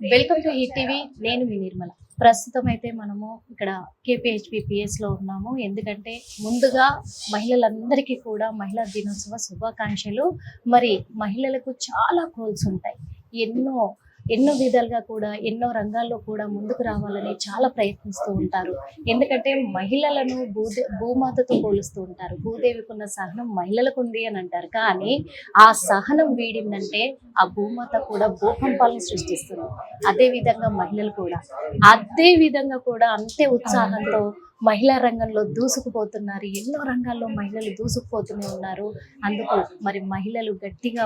Welcome to ETV. నేను మీ నిర్మల. ప్రస్తుతం అయితే మనము ఇక్కడ కేపీహెచ్పిపిఎస్ లో ఉన్నాము. ఎందుకంటే ముందుగా మహిళలందరికీ కూడా మహిళా దినోత్సవ శుభాకాంక్షలు. మరి మహిళలకు చాలా గోల్స్ ఉంటాయి. ఎన్నో ఎన్నో విధాలుగా కూడా ఎన్నో రంగాల్లో కూడా ముందుకు రావాలని చాలా ప్రయత్నిస్తూ ఉంటారు. ఎందుకంటే మహిళలను భూమాతతో పోలుస్తూ ఉంటారు. భూదేవికి ఉన్న సహనం మహిళలకు ఉంది అని అంటారు. కానీ ఆ సహనం వీడిందంటే ఆ భూమాత కూడా భూకంపాలను సృష్టిస్తుంది. అదే విధంగా మహిళలు కూడా అంతే ఉత్సాహంతో మహిళా రంగంలో దూసుకుపోతున్నారు. ఎన్నో రంగాల్లో మహిళలు దూసుకుపోతూనే ఉన్నారు. అందుకు మరి మహిళలు గట్టిగా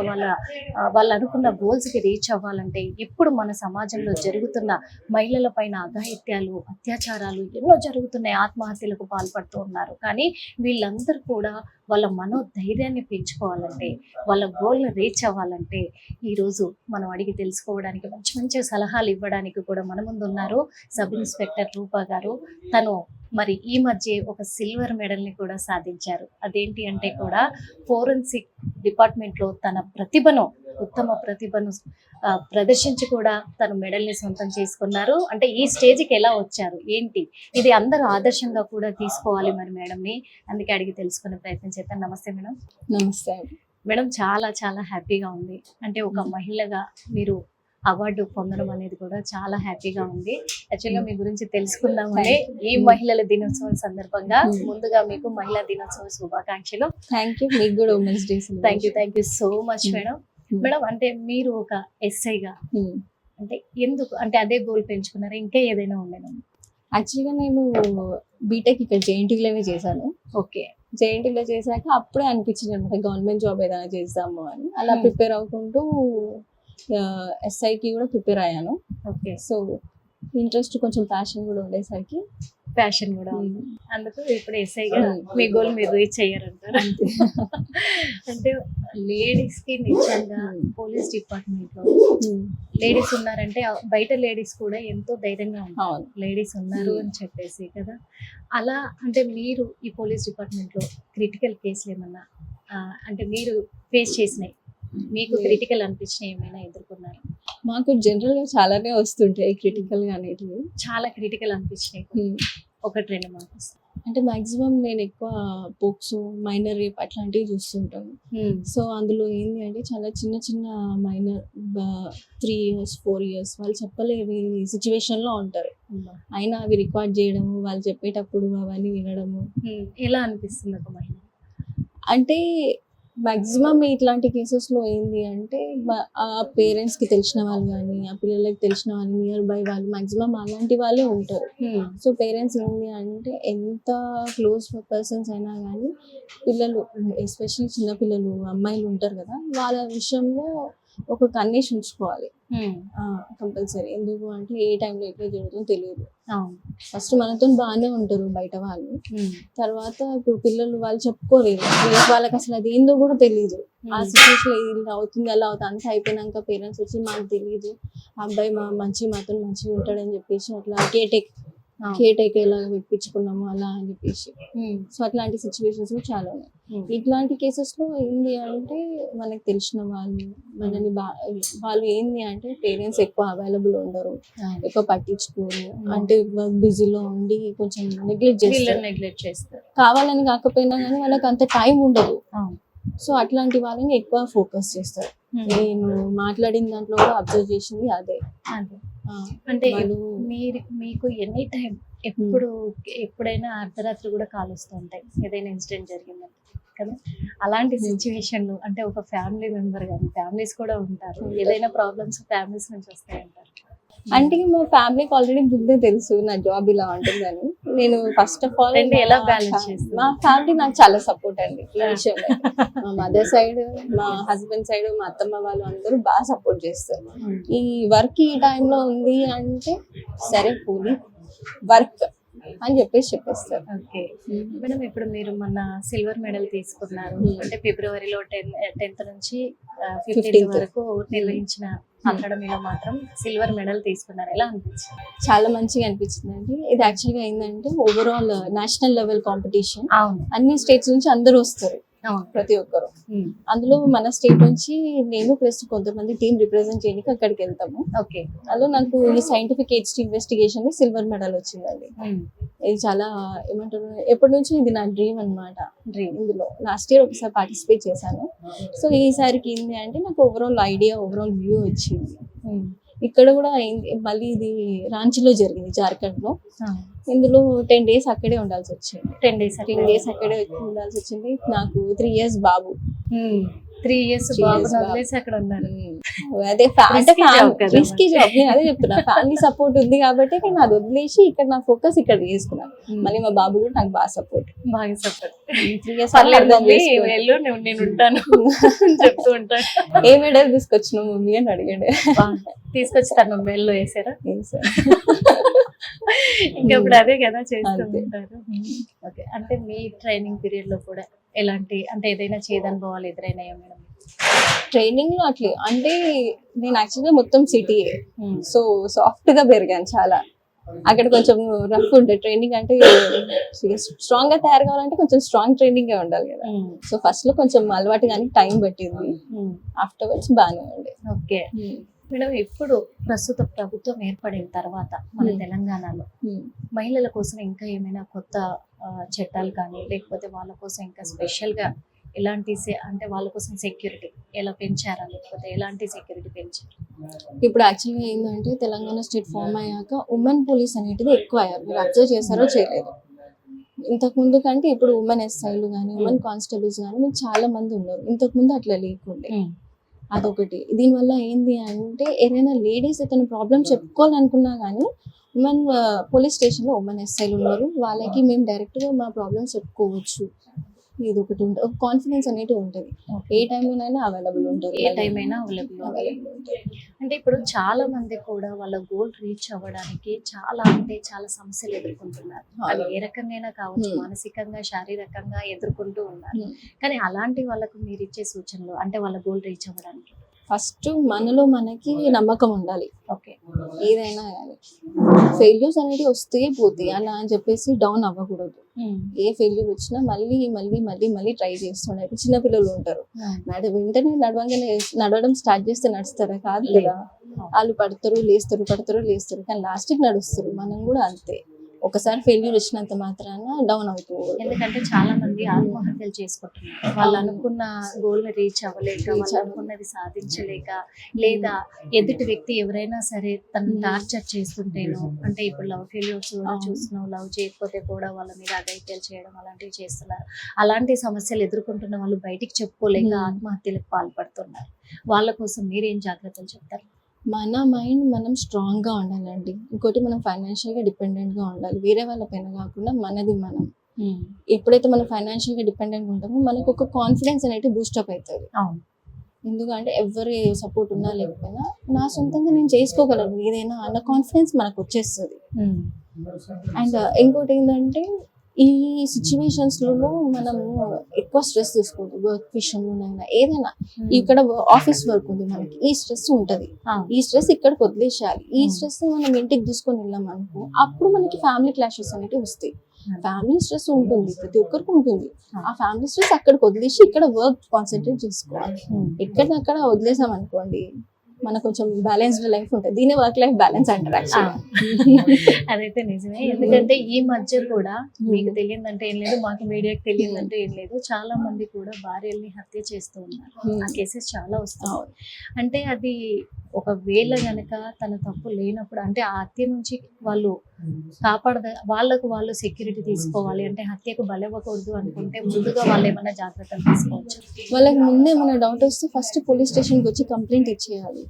వాళ్ళు అనుకున్న గోల్స్కి రీచ్ అవ్వాలంటే ఇప్పుడు మన సమాజంలో జరుగుతున్న మహిళల పైన అఘాయిత్యాలు, అత్యాచారాలు ఎన్నో జరుగుతున్నాయి. ఆత్మహత్యలకు పాల్పడుతూ ఉన్నారు. కానీ వీళ్ళందరూ కూడా వాళ్ళ మనోధైర్యాన్ని పెంచుకోవాలంటే, వాళ్ళ గోల్ని రీచ్ అవ్వాలంటే ఈరోజు మనం అడిగి తెలుసుకోవడానికి మంచి మంచి సలహాలు ఇవ్వడానికి కూడా మన ముందు ఉన్నారు సబ్ ఇన్స్పెక్టర్ రూపా గారు. తను మరి ఈ మధ్య ఒక సిల్వర్ మెడల్ని కూడా సాధించారు. అదేంటి అంటే కూడా ఫోరెన్సిక్ డిపార్ట్మెంట్లో తన ఉత్తమ ప్రతిభను ప్రదర్శించి కూడా తను మెడల్ని సొంతం చేసుకున్నారు. అంటే ఈ స్టేజ్కి ఎలా వచ్చారు ఏంటి, ఇది అందరూ ఆదర్శంగా కూడా తీసుకోవాలి మరి మేడంని. అందుకే అడిగి తెలుసుకునే ప్రయత్నం చేద్దాం. నమస్తే మేడం. నమస్తే మేడం. చాలా చాలా హ్యాపీగా ఉంది. అంటే ఒక మహిళగా మీరు అవార్డు పొందడం అనేది కూడా చాలా హ్యాపీగా ఉంది. యాక్చువల్గా మీ గురించి తెలుసుకుందామని ఈ మహిళల దినోత్సవం సందర్భంగా ముందుగా మీకు మహిళా దినోత్సవ శుభాకాంక్షలు. Thank you. మీకు కూడా women's day. Thank you so much madam. Madam, అంటే మీరు ఒక ఎస్ఐగా అంటే ఎందుకు అంటే అదే గోల్ పెంచుకున్నారా, ఇంకా ఏదైనా ఉండేనా? యాక్చువల్గా నేను బీటెక్ ఇక్కడ జేఎన్టీయూలోనే చేశాను. ఓకే. జేఎన్టీయూలో చేశాక అప్పుడే అనిపించింది అనమాట గవర్నమెంట్ జాబ్ ఏదైనా చేద్దాము అని. అలా ప్రిపేర్ అవుకుంటూ ఎస్ఐకి కూడా ప్రిపేర్ అయ్యాను. ఓకే. సో ఇంట్రెస్ట్ కొంచెం ప్యాషన్ కూడా ఉండేసరికి ప్యాషన్ కూడా ఉంది. అందుకు ఇప్పుడు ఎస్ఐగా మీ గోల్ మీరు రీచ్ అయ్యారంటారు. అంటే లేడీస్ కి నిజంగా పోలీస్ డిపార్ట్మెంట్ లో లేడీస్ ఉన్నారంటే బయట లేడీస్ కూడా ఎంతో ధైర్యంగా ఉంటారు. లేడీస్ ఉన్నారు అని చెప్పేసి కదా. అలా అంటే మీరు ఈ పోలీస్ డిపార్ట్మెంట్ లో క్రిటికల్ కేసులు ఏమన్నా అంటే మీరు ఫేస్ చేసినాయి, మీకు క్రిటికల్ అనిపించినవి ఏమైనా ఎదుర్కొన్నారు? మాకు జనరల్ గా చాలానే వస్తుంటాయి క్రిటికల్ గా అనేటివి. చాలా క్రిటికల్ అనిపించినాయి ఒకటి రెండు మాకు. అంటే మాక్సిమం నేను ఎక్కువ పోక్సో, మైనర్ రేప్ అట్లాంటివి చూస్తుంటాను. సో అందులో ఏంటి అంటే చాలా చిన్న చిన్న మైనర్ 3 years 4 years వాళ్ళు చెప్పలేని సిచ్యువేషన్ లో ఉంటారు. అయినా అవి రికార్డ్ చేయడము, వాళ్ళు చెప్పేటప్పుడు అవన్నీ వినడము ఎలా అనిపిస్తుంది ఒక మహిళ? అంటే మాక్సిమం ఇట్లాంటి కేసెస్లో ఏంది అంటే ఆ పేరెంట్స్కి తెలిసిన వాళ్ళు కానీ, ఆ పిల్లలకి తెలిసిన వాళ్ళు, నియర్ బై వాళ్ళు మాక్సిమం అలాంటి వాళ్ళే ఉంటారు. సో పేరెంట్స్ ఏంది అంటే ఎంత క్లోజ్ పర్సన్స్ అయినా కానీ పిల్లలు, ఎస్పెషల్లీ చిన్నపిల్లలు, అమ్మాయిలు ఉంటారు కదా, వాళ్ళ విషయంలో ఒక కన్నేసి ఉంచుకోవాలి కంపల్సరీ. ఎందుకు అంటే ఏ టైంలో ఎట్లా జరుగుతుందో తెలియదు. ఫస్ట్ మనతో బాగానే ఉంటారు బయట వాళ్ళు, తర్వాత ఇప్పుడు పిల్లలు వాళ్ళు చెప్పుకోలేరు, వాళ్ళకి అసలు అది ఏందో కూడా తెలియదు. ఆ సిచ్యువేషన్ ఇలా అవుతుంది అలా అవుతుంది అంతా అయిపోయినాక పేరెంట్స్ వచ్చి మాకు తెలియదు, అబ్బాయి మాతో మంచిగా ఉంటాడని చెప్పేసి అట్లా కేర్ టేకర్ లాగా పెట్టించుకున్నాము అలా అని చెప్పేసి. సో అట్లాంటి సిచ్యువేషన్స్ చాలా ఉన్నాయి. ఇట్లాంటి కేసెస్ లో ఏంది అంటే మనకు తెలిసిన వాళ్ళు మనని వాళ్ళు ఏంది అంటే పేరెంట్స్ ఎక్కువ అవైలబుల్ ఉండరు, ఎక్కువ పట్టించుకోరు. అంటే బిజీలో ఉండి కొంచెం నెగ్లెక్ట్ చేస్తారు. కావాలని కాకపోయినా కానీ వాళ్ళకి అంత టైం ఉండదు. సో అట్లాంటి వాళ్ళని ఎక్కువ ఫోకస్ చేస్తారు. నేను మాట్లాడిన దాంట్లో కూడా అబ్జర్వ్ చేసింది అదే. అంటే మీకు ఎనీ టైం ఎప్పుడైనా అర్ధరాత్రి కూడా కాల్ వస్తూ ఉంటాయి ఏదైనా ఇన్సిడెంట్ జరిగిందంటే కదా. అలాంటి సిచ్యువేషన్లు అంటే ఒక ఫ్యామిలీ మెంబర్ కానీ, ఫ్యామిలీస్ కూడా ఉంటారు, ఏదైనా ప్రాబ్లమ్స్ ఫ్యామిలీస్ నుంచి వస్తాయంటారు. అంటే మా ఫ్యామిలీకి ఆల్రెడీ ముందే తెలుసు నా జాబ్ ఇలా ఉంటుందని. నేను ఫస్ట్ ఆఫ్ ఆల్ ఎలా బ్యాలెన్స్ చేస్తాను, మా ఫ్యామిలీ నాకు చాలా సపోర్ట్ అండి ఈ విషయంలో. మా మదర్ సైడ్, మా హస్బెండ్ సైడ్, మా అత్తమ్మ వాళ్ళు అందరూ బాగా సపోర్ట్ చేస్తారు. ఈ వర్క్ ఈ టైంలో ఉంది అంటే సరే పోనీ వర్క్ అని చెప్పేస్తారు. ఓకే మేడం, ఇప్పుడు మీరు మొన్న సిల్వర్ మెడల్ తీసుకున్నారు. అంటే ఫిబ్రవరిలో 10th నుంచి 15th వరకు నిర్వహించిన అకాడమీలో మాత్రం సిల్వర్ మెడల్ తీసుకున్నారు. ఎలా అనిపించింది? చాలా మంచిగా అనిపించింది అండి. ఇది యాక్చువల్గా ఏంటంటే ఓవరాల్ నేషనల్ లెవెల్ కాంపిటీషన్. అన్ని స్టేట్స్ నుంచి అందరూ వస్తారు. అవును. ప్రతి ఒక్కరు. ఉమ్. అందులో మన స్టేట్ నుంచి నేను ప్లస్ కొంతమంది టీం రిప్రజెంట్ చేయడానికి అక్కడికి వెళ్తాము. ఓకే. అందులో నాకు ఈ scientific HT investigation silver medal వచ్చిందండి. ఉమ్. ఇది చాలా ఏమంటారు, ఎప్పటి నుంచి ఇది నా డ్రీమ్ అన్నమాట. డ్రీమ్. ఇందులో లాస్ట్ ఇయర్ ఒకసారి పార్టిసిపేట్ చేశాను. సో ఈసారికి ఏంటి అంటే నాకు ఓవరాల్ ఐడియా, ఓవరాల్ వ్యూ వచ్చింది. ఉమ్. ఇక్కడ కూడా మళ్ళీ ఇది రాంచీలో జరిగింది, జార్ఖండ్ లో. ఆ. ఇందులో 10 days అక్కడే ఉండాల్సి వచ్చింది. 10 days 10 days అక్కడే ఉండాల్సి వచ్చింది. నాకు 3 years బాబు. 3 years 3 బాబుని years బాబు. వదిలేసి అక్కడ ఉన్నారు. అదే అంటే Risky job కదా రిస్కీ జాబ్. నేను అదే చెప్తున్నా, ఫ్యామిలీ సపోర్ట్ ఉంది కాబట్టి నేను అది వదిలేసి ఇక్కడ నా ఫోకస్ ఇక్కడ చేసుకున్నాను. మళ్ళీ మా బాబు కూడా నాకు బాగా సపోర్ట్. బాగా సపోర్ట్. 3 years పర్లేదు మమ్మీ, వెళ్ళు, నేను ఉంటాను అని చెప్తూ ఉంటాను. ఏ మెడల్ తీసుకొచ్చినావు మమ్మీ అని అడిగాడు. తీసుకొచ్చి మమ్మీ వెళ్ళు వేసారా? ఇంకా ఇప్పుడు అదే కదా చేస్తూ అంతే. ఉంటారు. ఓకే. అంటే మీ ట్రైనింగ్ పీరియడ్ లో కూడా ఎలాంటి అంటే ఏదైనా చేదనుభవాలు ఎదురైనాయా మేడం? ట్రైనింగ్ లో అట్లే అంటే నేను యాక్చువల్గా మొత్తం సిటీ, సో సాఫ్ట్ గా పెరిగాను చాలా. అక్కడ కొంచెం రఫ్ ఉంటుంది ట్రైనింగ్. అంటే స్ట్రాంగ్ గా తయారు కావాలంటే కొంచెం స్ట్రాంగ్ ట్రైనింగ్ ఉండాలి కదా. సో ఫస్ట్ లో కొంచెం అలవాటు కానీ టైం పట్టింది. ఆఫ్టర్వర్డ్స్ బాగానే ఉండే. ఓకే మేడం, ఇప్పుడు ప్రస్తుత ప్రభుత్వం ఏర్పడిన తర్వాత మన తెలంగాణలో మహిళల కోసం ఇంకా ఏమైనా కొత్త చట్టాలు కానీ లేకపోతే వాళ్ళ కోసం ఇంకా స్పెషల్ గా ఎలాంటి అంటే వాళ్ళ కోసం సెక్యూరిటీ ఎలా పెంచారా, లేకపోతే ఎలాంటి సెక్యూరిటీ పెంచారు? ఇప్పుడు యాక్చువల్గా ఏంటంటే తెలంగాణ స్టేట్ ఫామ్ అయ్యాక ఉమెన్ పోలీస్ అనేది ఎక్కువ అయ్యారు. మీరు అబ్జర్వ్ చేశారో చేయలేదు. ఇంతకు ముందు కంటే ఇప్పుడు ఉమెన్ ఎస్ఐలు కానీ ఉమెన్ కానిస్టేబుల్స్ కానీ మీకు చాలా మంది ఉన్నారు. ఇంతకు ముందు అట్లా లేకుండే. అదొకటి. దీనివల్ల ఏంది అంటే ఏదైనా లేడీస్ ఏదైనా ప్రాబ్లం చెప్పుకోవాలనుకున్నా కానీ ఉమెన్ పోలీస్ స్టేషన్లో ఉమెన్ ఎస్ఐలు ఉన్నారు. వాళ్ళకి మేము డైరెక్ట్గా మా ప్రాబ్లమ్స్ చెప్పుకోవచ్చు. ఇది ఒకటి ఉంటుంది, ఒక కాన్ఫిడెన్స్ అనేది ఉంటుంది. ఏ టైంలోనైనా అవైలబుల్ ఉంటుంది. ఏ టైం అయినా అవైలబుల్ ఉంటుంది. అంటే ఇప్పుడు చాలా మంది కూడా వాళ్ళ గోల్ రీచ్ అవ్వడానికి చాలా సమస్యలు ఎదుర్కొంటున్నారు. అది ఏ రకంగా కావచ్చు, మానసికంగా, శారీరకంగా ఎదుర్కొంటూ ఉన్నారు. కానీ అలాంటి వాళ్ళకు మీరు ఇచ్చే సూచనలు అంటే వాళ్ళ గోల్ రీచ్ అవ్వడానికి? ఫస్ట్ మనలో మనకి నమ్మకం ఉండాలి. ఓకే. ఏదైనా కానీ ఫెయిల్యూర్స్ అనేవి వస్తే పోతాయి అలా అని చెప్పేసి డౌన్ అవ్వకూడదు. ఏ ఫెయిల్యూర్ వచ్చినా మళ్ళీ మళ్ళీ మళ్ళీ మళ్ళీ ట్రై చేస్తుండే. చిన్నపిల్లలు ఉంటారు, వెంటనే నడవడం స్టార్ట్ చేస్తే నడుస్తారా? కాదు కదా. వాళ్ళు పడతారు లేస్తారు కానీ లాస్ట్కి నడుస్తారు. మనం కూడా అంతే. ఒకసారి ఫెయిల్యూర్ వచ్చినంత మాత్రాన డౌన్ అవుతుంది. ఎందుకంటే చాలా మంది ఆత్మహత్యలు చేసుకుంటున్నారు. వాళ్ళు అనుకున్న గోల్ ని రీచ్ అవ్వలేక, వాళ్ళు అనుకున్నది సాధించలేక, లేదా ఎదుటి వ్యక్తి ఎవరైనా సరే తను టార్చర్ చేస్తుంటేనో, అంటే ఇప్పుడు లవ్ ఫెయిల్యూర్స్ కూడా చూస్తున్నాం, లవ్ చేయకపోతే కూడా వాళ్ళ మీద అఘాయిత్యాలు చేయడం అలాంటివి చేస్తున్నారు. అలాంటి సమస్యలు ఎదుర్కొంటున్న వాళ్ళు బయటికి చెప్పుకోలేక ఆత్మహత్యలకు పాల్పడుతున్నారు. వాళ్ళ కోసం మీరేం జాగ్రత్తలు చెప్తారు? మన మైండ్ మనం స్ట్రాంగ్ గా ఉండాలండి. ఇంకోటి మనం ఫైనాన్షియల్ గా డిపెండెంట్ గా ఉండాలి. వేరే వాళ్ళ పైన కాకుండా మనది మనం. ఎప్పుడైతే మనం ఫైనాన్షియల్ గా డిపెండెంట్ ఉంటామో మనకు ఒక కాన్ఫిడెన్స్ అనేది బూస్టప్ అవుతుంది. ఎందుకంటే ఎవరి సపోర్ట్ ఉన్నా లేకపోయినా నా సొంతంగా నేను చేసుకోగలను ఏదైనా అన్న కాన్ఫిడెన్స్ మనకు వచ్చేస్తుంది. అండ్ ఇంకోటి ఏంటంటే ఈ సిచ్యువేషన్స్లలో మనము ఎక్కువ స్ట్రెస్ తీసుకోవద్దు. వర్క్ విషయంలోనైనా ఏదైనా, ఇక్కడ ఆఫీస్ వర్క్ ఉంది మనకి, ఈ స్ట్రెస్ ఉంటుంది. ఈ స్ట్రెస్ ఇక్కడికి వదిలేసేయాలి. ఈ స్ట్రెస్ మనం ఇంటికి తీసుకొని వెళ్ళాం అనుకో, అప్పుడు మనకి ఫ్యామిలీ క్లాషెస్ అనేవి వస్తాయి. ఫ్యామిలీ స్ట్రెస్ ఉంటుంది, ప్రతి ఒక్కరికి ఉంటుంది. ఆ ఫ్యామిలీ స్ట్రెస్ అక్కడికి వదిలేసి ఇక్కడ వర్క్ కాన్సన్ట్రేట్ చేసుకోవాలి. ఎక్కడక్కడ వదిలేసాం అనుకోండి మనకు కొంచెం బ్యాలెన్స్డ్ లైఫ్ ఉంటుంది. దీని వర్క్ లైఫ్ బ్యాలెన్స్ అంటారు యాక్చువల్లీ. అదైతే నిజమే. ఎందుకంటే ఈ మధ్య కూడా మీకు తెలియదంటే ఏం లేదు, మాకు మీడియాకి తెలియదంటే ఏం లేదు, చాలా మంది కూడా భార్యల్ని హత్య చేస్తూ ఉన్నారు. ఆ కేసెస్ చాలా వస్తాయి. అంటే అది ఒకవేళ గనక తన తప్పు లేనప్పుడు, అంటే ఆ హత్య నుంచి వాళ్ళు వాళ్ళకు వాళ్ళు సెక్యూరిటీ తీసుకోవాలి అంటే హత్యకు బలవ్వకూడదు అనుకుంటే ముందుగా వాళ్ళు ఏమైనా జాగ్రత్తలు తీసుకోవచ్చు? వాళ్ళకి ముందే మన డౌట్ వస్తే ఫస్ట్ పోలీస్ స్టేషన్కి వచ్చి కంప్లైంట్ ఇచ్చేయాలి.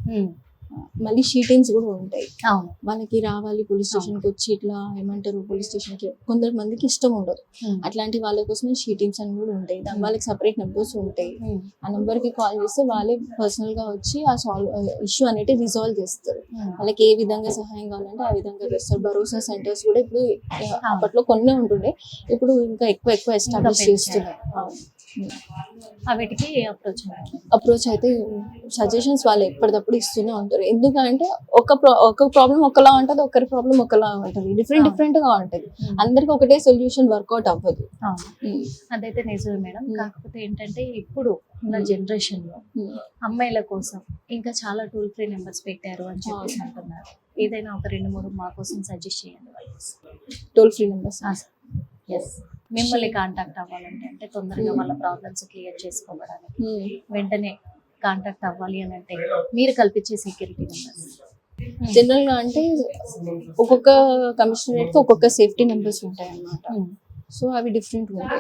మళ్ళీ షీటింగ్స్ కూడా ఉంటాయి. వాళ్ళకి రావాలి పోలీస్ స్టేషన్కి వచ్చి ఇట్లా ఏమంటారు పోలీస్ స్టేషన్కి. కొందరు మందికి ఇష్టం ఉండదు. అట్లాంటి వాళ్ళ కోసమే షీటింగ్స్ అని కూడా ఉంటాయి. వాళ్ళకి సపరేట్ నెంబర్స్ ఉంటాయి. ఆ నెంబర్ కి కాల్ చేస్తే వాళ్ళే పర్సనల్ గా వచ్చి ఆ ఇష్యూ అనేది రిజాల్వ్ చేస్తారు. వాళ్ళకి ఏ విధంగా సహాయం కావాలంటే ఆ విధంగా చేస్తారు. భరోసా సెంటర్స్ కూడా ఇప్పుడు అప్పట్లో కొన్ని ఉంటుండే, ఇప్పుడు ఇంకా ఎక్కువ ఎస్టాబ్లిష్ చేస్తున్నారు. వీటికి అప్రోచ్ అయితే సజెషన్స్ వాళ్ళు ఎప్పటికప్పుడు ఇస్తూనే ఉంటారు. ఎందుకంటే ఒక ప్రాబ్లం ఒకలా ఉంటుంది, ఒకరి ప్రాబ్లం ఒకలా ఉంటుంది, డిఫరెంట్ గా ఉంటుంది. అందరికి ఒకటే సొల్యూషన్ వర్కౌట్ అవ్వదు. అదైతే నిజమే మేడం. కాకపోతే ఏంటంటే ఇప్పుడు ఉన్న జనరేషన్ లో అమ్మాయిల కోసం ఇంకా చాలా టోల్ ఫ్రీ నెంబర్స్ పెట్టారు అని చెప్పేసి అంటున్నారు. ఏదైనా ఒక 2-3 మా కోసం సజెస్ట్ చేయండి వాళ్ళకి. టోల్ ఫ్రీ నెంబర్స్ ఎస్, మిమ్మల్ని కాంటాక్ట్ అవ్వాలంటే అంటే తొందరగా వాళ్ళ ప్రాబ్లమ్స్ క్లియర్ చేసుకోవడానికి వెంటనే కాంటాక్ట్ అవ్వాలి అని అంటే మీరు కల్పించే సెక్యూరిటీ నెంబర్స్. జనరల్ గా అంటే ఒక్కొక్క కమిషనరేట్ కి ఒక్కొక్క సేఫ్టీ నెంబర్స్ ఉంటాయి అన్నమాట. సో అవి డిఫరెంట్ ఉంటాయి.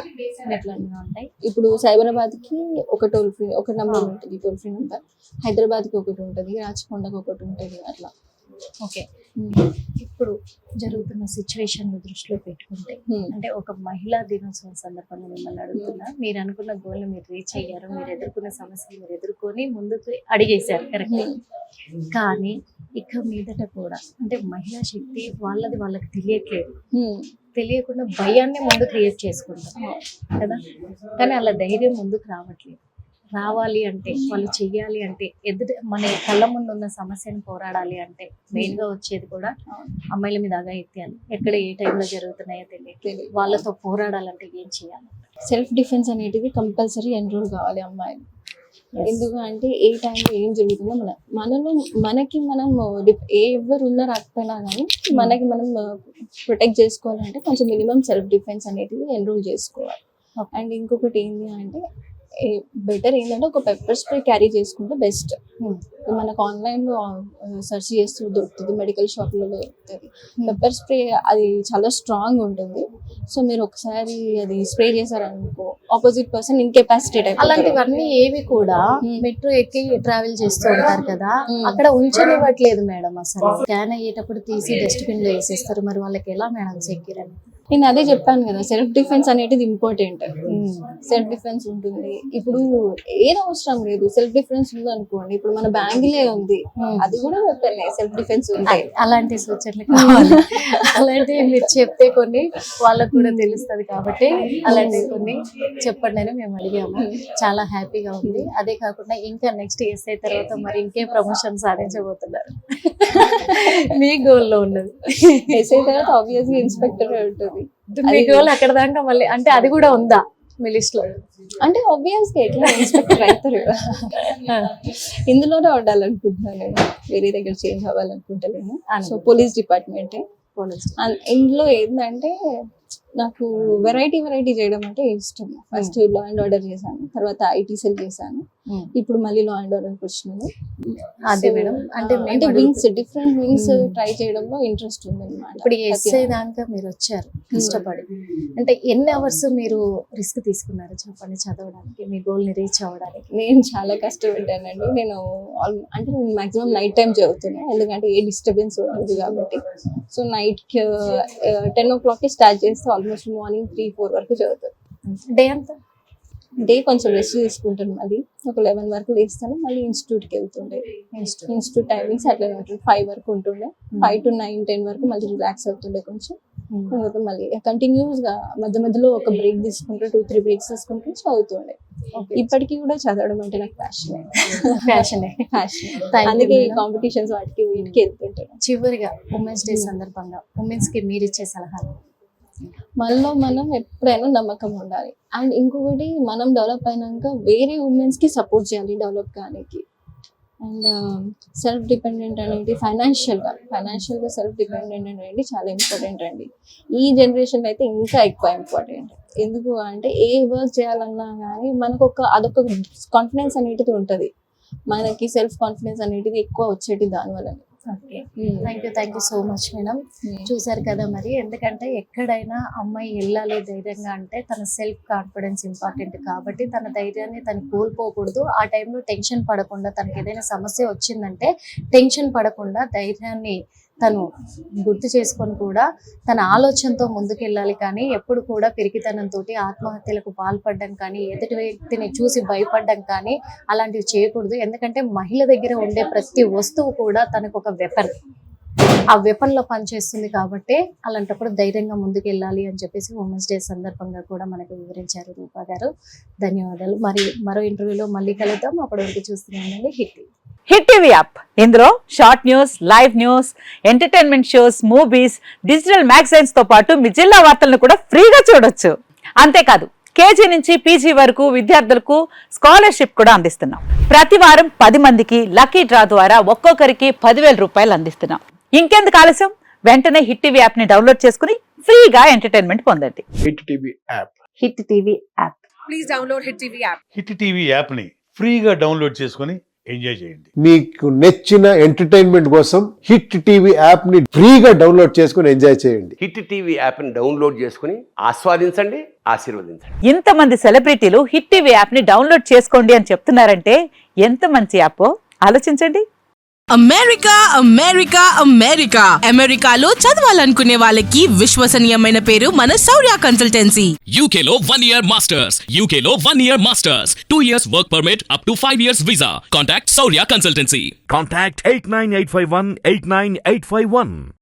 ఎట్లా ఉంటాయి? ఇప్పుడు సైబరాబాద్ కి ఒక టోల్ ఫ్రీ ఒక నెంబర్ ఉంటుంది, టోల్ ఫ్రీ నెంబర్. హైదరాబాద్ కి ఒకటి ఉంటుంది, రాచకొండకి ఒకటి ఉంటుంది, అట్లా. ఓకే, ఇప్పుడు జరుగుతున్న సిచ్యువేషన్ దృష్టిలో పెట్టుకుంటే అంటే ఒక మహిళా దినోత్సవం సందర్భంగా మిమ్మల్ని అడుగుతున్నా, మీరు అనుకున్న గోల్ మీరు రీచ్ అయ్యారు, మీరు ఎదుర్కొన్న సమస్యలు మీరు ఎదుర్కొని ముందుకు అడిగేశారు, కరెక్ట్. కానీ ఇక మీదట కూడా అంటే మహిళా శక్తి వాళ్ళకి తెలియట్లేదు, తెలియకుండా భయాన్ని ముందు క్రియేట్ చేసుకుంటాం కదా. కానీ అలా ధైర్యం ముందుకు రావట్లేదు. రావాలి అంటే వాళ్ళు చెయ్యాలి అంటే మన కళ్ళ ముందు ఉన్న సమస్యను పోరాడాలి అంటే మెయిన్ గా వచ్చేది కూడా అమ్మాయిల మీద ఎత్తాలి. ఎక్కడ ఏ టైంలో జరుగుతున్నాయో తెలియదు. వాళ్ళతో పోరాడాలంటే ఏం చేయాలి? సెల్ఫ్ డిఫెన్స్ అనేది కంపల్సరీ ఎన్రోల్ కావాలి అమ్మాయిలు. ఎందుకంటే ఏ టైంలో ఏం జరుగుతుందో మనకి మనం ఎవరు ఉన్నా రాకపోయినా కానీ మనకి మనం ప్రొటెక్ట్ చేసుకోవాలంటే కొంచెం మినిమం సెల్ఫ్ డిఫెన్స్ అనేది ఎన్రోల్ చేసుకోవాలి. అండ్ ఇంకొకటి ఏంటి అంటే బెటర్ ఏంటంటే ఒక పెప్పర్ స్ప్రే క్యారీ చేసుకుంటే బెస్ట్. మనకు ఆన్లైన్ లో సెర్చ్ చేస్తూ దొరుకుతుంది, మెడికల్ షాప్లో దొరుకుతుంది. పెప్పర్ స్ప్రే అది చాలా స్ట్రాంగ్ ఉంటుంది. సో మీరు ఒకసారి అది స్ప్రే చేశారనుకో ఆపోజిట్ పర్సన్ ఇన్కెపాసిటేట్ అయిపోతారు. అలాంటివన్నీ ఏవి కూడా మెట్రో ఎక్కి ట్రావెల్ చేస్తూ ఉంటారు కదా, అక్కడ ఉంచనివ్వట్లేదు మేడం. అసలు స్కాన్ అయ్యేటప్పుడు తీసి డస్ట్బిన్ లో వేసేస్తారు. మరి వాళ్ళకి ఎలా మేడం సెక్యూర్ అని? నేను అదే చెప్పాను కదా, సెల్ఫ్ డిఫెన్స్ అనేది ఇంపార్టెంట్. సెల్ఫ్ డిఫెన్స్ ఉంటుంది. ఇప్పుడు ఏది అవసరం లేదు, సెల్ఫ్ డిఫెన్స్ ఉంది అనుకోండి. ఇప్పుడు మన బ్యాంగిలే ఉంది, అది కూడా సెల్ఫ్ డిఫెన్స్ ఉంటాయి. అలాంటి సూచనలు కావాలి. అలాంటివి మీరు చెప్తే కొన్ని వాళ్ళకు కూడా తెలుస్తుంది కాబట్టి అలాంటివి కొన్ని చెప్పండి అని మేము అడిగాము. చాలా హ్యాపీగా ఉంది. అదే కాకుండా ఇంకా నెక్స్ట్ ఎస్ఐ తర్వాత మరి ఇంకే ప్రమోషన్ సాధించబోతున్నారు? మీ గోల్ లో ఉన్నది ఎస్ఐ తర్వాత ఆబ్వియస్లీ ఇన్స్పెక్టర్ ఉంటుంది. మీ గోల్ అక్కడ దాకా మళ్ళీ అంటే అది కూడా ఉందా మీ లిస్ట్ లో? అంటే ఆబ్వియస్ గా ఎట్లా ఇన్స్పెక్టర్ అవుతారు కదా, ఇందులోనే ఉండాలనుకుంటున్నాను నేను. వేరే దగ్గర చేంజ్ అవ్వాలనుకుంటలేను. సో పోలీస్ డిపార్ట్మెంటే. ఇందులో ఏంటంటే నాకు వెరైటీ చేయడం అంటే ఇష్టం. ఫస్ట్ లా అండ్ ఆర్డర్ చేశాను, తర్వాత ఐటీ సెల్ చేశాను, ఇప్పుడు మళ్ళీ లా అండ్ ఆర్డర్ వచ్చినాను. అదే మేడం, అంటే వింగ్స్ డిఫరెంట్ వింగ్స్ ట్రై చేయడంలో ఇంట్రెస్ట్ ఉంది అన్నమాట. ఇప్పుడు ఎస్ఐ దాకా మీరు వచ్చారు కష్టపడి. అంటే ఎన్ని అవర్స్ మీరు రిస్క్ తీసుకున్నారు చెప్పండి చదవడానికి, మీ గోల్ ని రీచ్ అవ్వడానికి? నేను చాలా కష్టపడ్డానండి. నేను మాక్సిమం నైట్ టైం చదువుతున్నాను, ఎందుకంటే ఏ డిస్టర్బెన్స్ ఉండదు కాబట్టి. సో నైట్ 10 o'clock స్టార్ట్ చేస్తే ఆల్మోస్ట్ మార్నింగ్ 3-4 వరకు చదువుతాను. డే అంతా డే కొంచెం రెస్ట్ తీసుకుంటాను, మళ్ళీ ఒక 11 వరకు లేస్తాను, మళ్ళీ ఇన్స్టిట్యూట్కి వెళ్తుండే. ఇన్స్టిట్యూట్ టైమింగ్స్ అట్లనే ఉంటుంది, 5 వరకు ఉంటుండే. 5 to 9-10 వరకు మళ్ళీ రిలాక్స్ అవుతుండే కొంచెం. తర్వాత మళ్ళీ కంటిన్యూస్ గా మధ్యలో ఒక బ్రేక్ తీసుకుంటూ 2-3 బ్రేక్స్ తీసుకుంటూ చదువుతుండే. ఇప్పటికీ కూడా చదవడం అంటే నాకు ప్యాషన్. అందుకే ఈ కాంపిటీషన్స్ వాటికి వీటికి వెళ్తుంటాను. చివరిగా ఉమెన్స్ డే సందర్భంగా ఉమెన్స్ కి మీరు ఇచ్చే సలహాలు? మనలో మనం ఎప్పుడైనా నమ్మకం ఉండాలి. అండ్ ఇంకొకటి, మనం డెవలప్ అయినాక వేరే ఉమెన్స్ కి సపోర్ట్ చేయాలి డెవలప్ కానికి. అండ్ సెల్ఫ్ డిపెండెంట్ అనేది ఫైనాన్షియల్ గా సెల్ఫ్ డిపెండెంట్ అనేది చాలా ఇంపార్టెంట్ అండి. ఈ జనరేషన్ అయితే ఇంకా ఎక్కువ ఇంపార్టెంట్. ఎందుకు అంటే ఏ వర్క్ చేయాలన్నా కానీ మనకు అదొక కాన్ఫిడెన్స్ అనేది ఉంటుంది. మనకి సెల్ఫ్ కాన్ఫిడెన్స్ అనేది ఎక్కువ వచ్చేది దానివల్ల. Okay, thank you so much madam. చూసారు కదా మరి, ఎందుకంటే ఎక్కడైనా అమ్మాయి వెళ్ళాలి ధైర్యంగా అంటే తన సెల్ఫ్ కాన్ఫిడెన్స్ ఇంపార్టెంట్ కాబట్టి తన ధైర్యాన్ని తను కోల్పోకూడదు. ఆ టైంలో టెన్షన్ పడకుండా, తనకి ఏదైనా సమస్య వచ్చిందంటే టెన్షన్ పడకుండా ధైర్యాన్ని తను గుర్తు చేసుకొని కూడా తన ఆలోచనతో ముందుకెళ్ళాలి. కానీ ఎప్పుడు కూడా పిరికితనంతో ఆత్మహత్యలకు పాల్పడడం కానీ, ఎదుటి వ్యక్తిని చూసి భయపడడం కానీ అలాంటివి చేయకూడదు. ఎందుకంటే మహిళ దగ్గర ఉండే ప్రతి వస్తువు కూడా తనకు ఒక వెపన్. ఆ వెపన్ లో పనిచేస్తుంది కాబట్టి అలాంటప్పుడు ధైర్యంగా ముందుకు వెళ్ళాలి అని చెప్పేసి ఉమెన్స్ డే సందర్భంగా కూడా మనకు వివరించారు రూపా గారు. ధన్యవాదాలు. మరి మరో ఇంటర్వ్యూలో మళ్ళీ కలుద్దాం. అప్పటి వరకు చూస్తూనే ఉండండి హిట్ టీవీ యాప్. ఇందులో short news, live news, entertainment shows, movies, digital magazines తో పాటు మీ జిల్లా వార్తలను కూడా ఫ్రీగా చూడొచ్చు. అంతేకాదు కేజీ నుంచి పీజీ వరకు విద్యార్థులకు స్కాలర్షిప్ కూడా అందిస్తున్నాం. ప్రతి వారం 10 మందికి లక్కీ డ్రా ద్వారా ఒక్కొక్కరికి 10,000 రూపాయలు అందిస్తున్నాం. ఇంకెందుకు ఆలస్యం, వెంటనే హిట్ టీవీ యాప్ ని డౌన్లోడ్ చేసుకుని ఫ్రీగా ఎంటర్టైన్మెంట్ పొందండి. Hit TV app. Hit TV app. Please download Hit TV app. Hit TV యాప్ని ఫ్రీగా డౌన్లోడ్ చేసుకొని ఎంజాయ్ చేయండి. మీకు నచ్చిన ఎంటర్టైన్మెంట్ కోసం హిట్ టీవీ యాప్ ని ఫ్రీగా డౌన్లోడ్ చేసుకుని ఎంజాయ్ చేయండి. హిట్ టీవీ యాప్ని డౌన్లోడ్ చేసుకుని ఆస్వాదించండి, ఆశీర్వదించండి. ఇంతమంది సెలబ్రిటీలు హిట్ టీవీ యాప్ ని డౌన్లోడ్ చేసుకోండి అని చెప్తున్నారంటే ఎంత మంచి యాప్ ఆలోచించండి. అమెరికా అమెరికా అమెరికా అమెరికాలో చదవాలనుకునే వాళ్ళకి విశ్వసనీయమైన పేరు మన శౌర్య consultancy. UK Law 1 Year Masters. UK Law 1 Year Masters. 2 years work permit up to 5 years visa. Contact Saurya Consultancy. Contact 89851 89851.